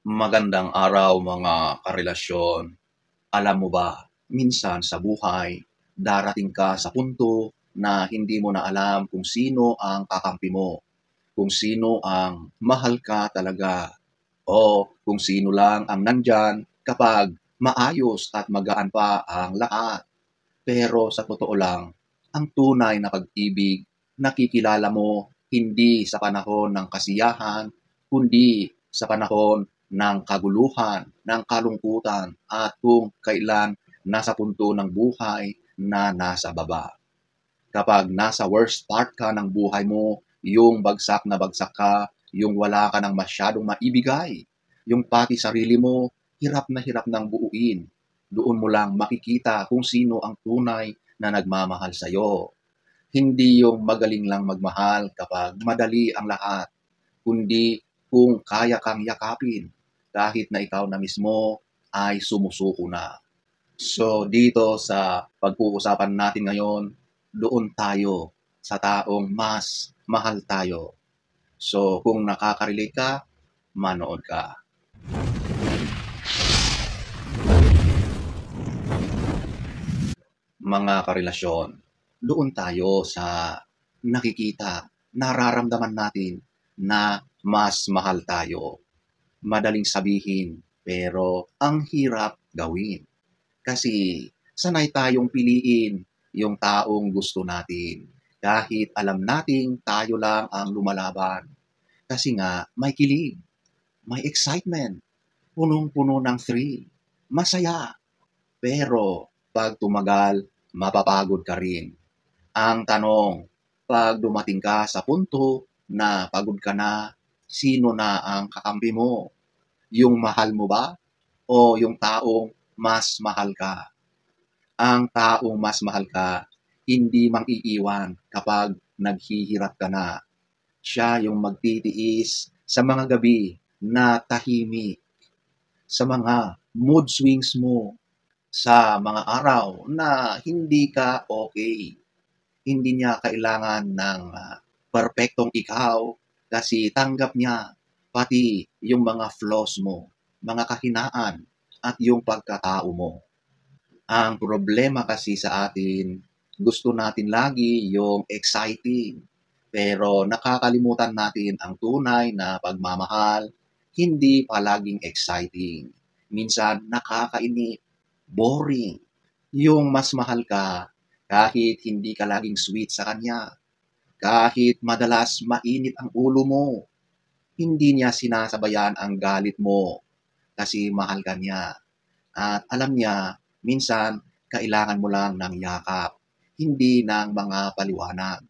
Magandang araw mga karelasyon. Alam mo ba, minsan sa buhay, darating ka sa punto na hindi mo na alam kung sino ang kakampi mo, kung sino ang mahal ka talaga, o kung sino lang ang nandyan kapag maayos at magaan pa ang lahat. Pero sa totoo lang, ang tunay na pag-ibig, nakikilala mo hindi sa panahon ng kasiyahan, kundi sa panahon ng kaguluhan, ng kalungkutan, at kung kailan nasa punto ng buhay na nasa baba. Kapag nasa worst part ka ng buhay mo, yung bagsak na bagsak ka, yung wala ka ng masyadong maibigay, yung pati sarili mo, hirap ng buuin. Doon mo lang makikita kung sino ang tunay na nagmamahal sa'yo. Hindi yung magaling lang magmahal kapag madali ang lahat, kundi kung kaya kang yakapin kahit na ikaw na mismo ay sumusuko na. So dito sa pag-uusapan natin ngayon, doon tayo sa taong mas mahal tayo. So kung nakaka-relate ka, manood ka. Mga karelasyon, doon tayo sa nakikita, nararamdaman natin na mas mahal tayo. Madaling sabihin, pero ang hirap gawin. Kasi sanay tayong piliin yung taong gusto natin. Kahit alam nating tayo lang ang lumalaban. Kasi nga, may kilig, may excitement, punong-puno ng thrill, masaya. Pero pag tumagal, mapapagod ka rin. Ang tanong, pag dumating ka sa punto na pagod ka na, sino na ang kakampi mo? Yung mahal mo ba? O yung taong mas mahal ka? Ang taong mas mahal ka, hindi mang-iiwan kapag naghihirap ka na. Siya yung magtitiis sa mga gabi na tahimik, sa mga mood swings mo, sa mga araw na hindi ka okay. Hindi niya kailangan ng perpektong ikaw kasi tanggap niya pati yung mga flaws mo, mga kahinaan at yung pagkatao mo. Ang problema kasi sa atin, gusto natin lagi yung exciting. Pero nakakalimutan natin ang tunay na pagmamahal, hindi palaging exciting. Minsan nakakainip, boring. Yung mas mahal ka, kahit hindi ka laging sweet sa kanya, kahit madalas mainit ang ulo mo, hindi niya sinasabayan ang galit mo kasi mahal ka niya. At alam niya, minsan, kailangan mo lang ng yakap, hindi ng mga paliwanag.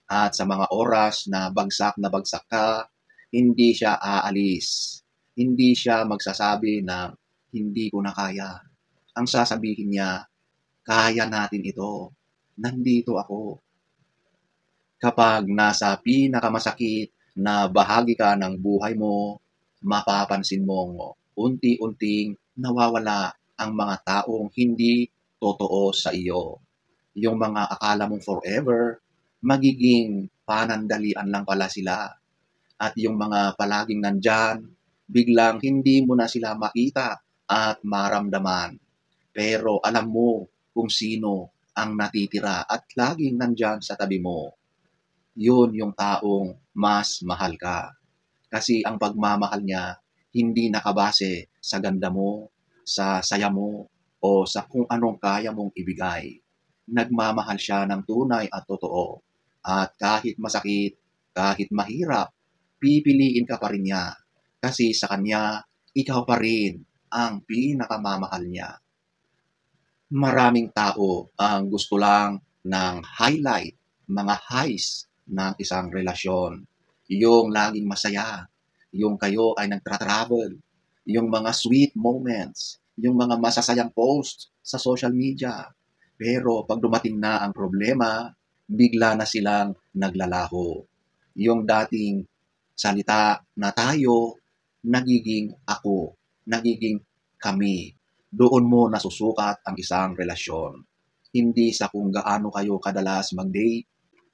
At sa mga oras na bagsak ka, hindi siya aalis. Hindi siya magsasabi na hindi ko na kaya. Ang sasabihin niya, kaya natin ito. Nandito ako. Kapag nasa pinakamasakit na bahagi ka ng buhay mo, mapapansin mong unti-unting nawawala ang mga taong hindi totoo sa iyo. Yung mga akala mong forever, magiging panandalian lang pala sila. At yung mga palaging nandyan, biglang hindi mo na sila makita at maramdaman. Pero alam mo kung sino ang natitira at laging nandyan sa tabi mo. Yun yung taong mas mahal ka. Kasi ang pagmamahal niya hindi nakabase sa ganda mo, sa saya mo, o sa kung anong kaya mong ibigay. Nagmamahal siya ng tunay at totoo. At kahit masakit, kahit mahirap, pipiliin ka pa rin niya. Kasi sa kanya, ikaw pa rin ang pinakamamahal niya. Maraming tao ang gusto lang ng highlight, mga highs ng isang relasyon. Yung laging masaya, yung kayo ay nagtra-travel, yung mga sweet moments, yung mga masasayang posts sa social media. Pero pag dumating na ang problema, bigla na silang naglalaho. Yung dating salita na tayo, nagiging ako, nagiging kami. Doon mo nasusukat ang isang relasyon. Hindi sa kung gaano kayo kadalas mag-date,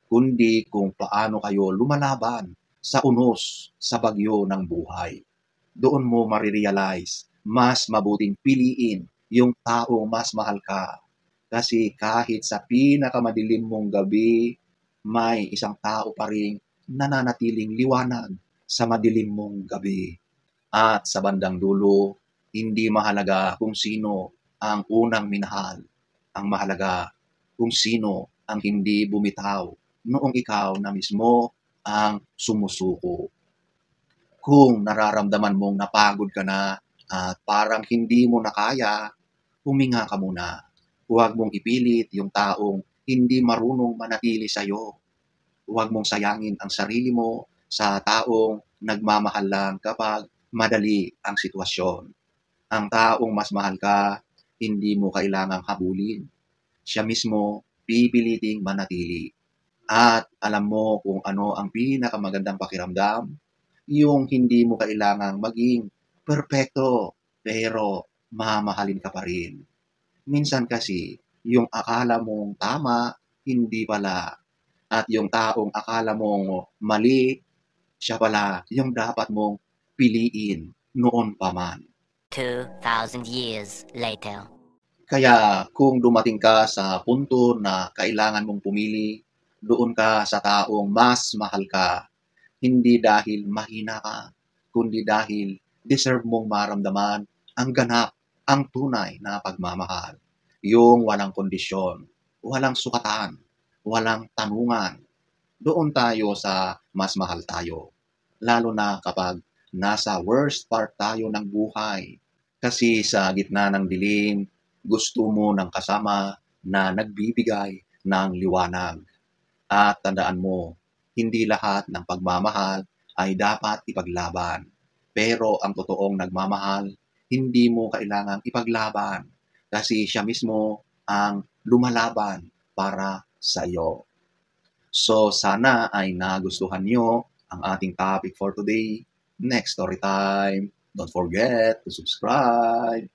kundi kung paano kayo lumalaban sa unos, sa bagyo ng buhay. doon mo marirealize, mas mabuting piliin yung taong mas mahal ka. Kasi kahit sa pinakamadilim mong gabi, may isang tao pa ring nananatiling liwanag sa madilim mong gabi. At sa bandang dulo, hindi mahalaga kung sino ang unang minahal. Ang mahalaga kung sino ang hindi bumitaw noong ikaw na mismo ang sumusuko. Kung nararamdaman mong napagod ka na at parang hindi mo na kaya, huminga ka muna. Huwag mong ipilit yung taong hindi marunong manatili sa'yo. Huwag mong sayangin ang sarili mo sa taong nagmamahal lang kapag madali ang sitwasyon. Ang taong mas mahal ka, hindi mo kailangang habulin. Siya mismo pipiliting manatili. At alam mo kung ano ang pinakamagandang pakiramdam? Yung hindi mo kailangang maging perpekto, pero mamahalin ka pa rin. Minsan kasi, yung akala mong tama, hindi pala. At yung taong akala mong mali, siya pala yung dapat mong piliin noon pa man. 2,000 years later. Kaya kung dumating ka sa punto na kailangan mong pumili, doon ka sa taong mas mahal ka. Hindi dahil mahina ka, kundi dahil deserve mong maramdaman ang ganap, ang tunay na pagmamahal. Yung walang kondisyon, walang sukatan, walang tanungan. Doon tayo sa mas mahal tayo. Lalo na kapag nasa worst part tayo ng buhay. Kasi sa gitna ng dilim, gusto mo ng kasama na nagbibigay ng liwanag. At tandaan mo, hindi lahat ng pagmamahal ay dapat ipaglaban. Pero ang totoong nagmamahal, hindi mo kailangang ipaglaban kasi siya mismo ang lumalaban para sa iyo. So sana ay nagustuhan nyo ang ating topic for today. Next story time. Don't forget to subscribe.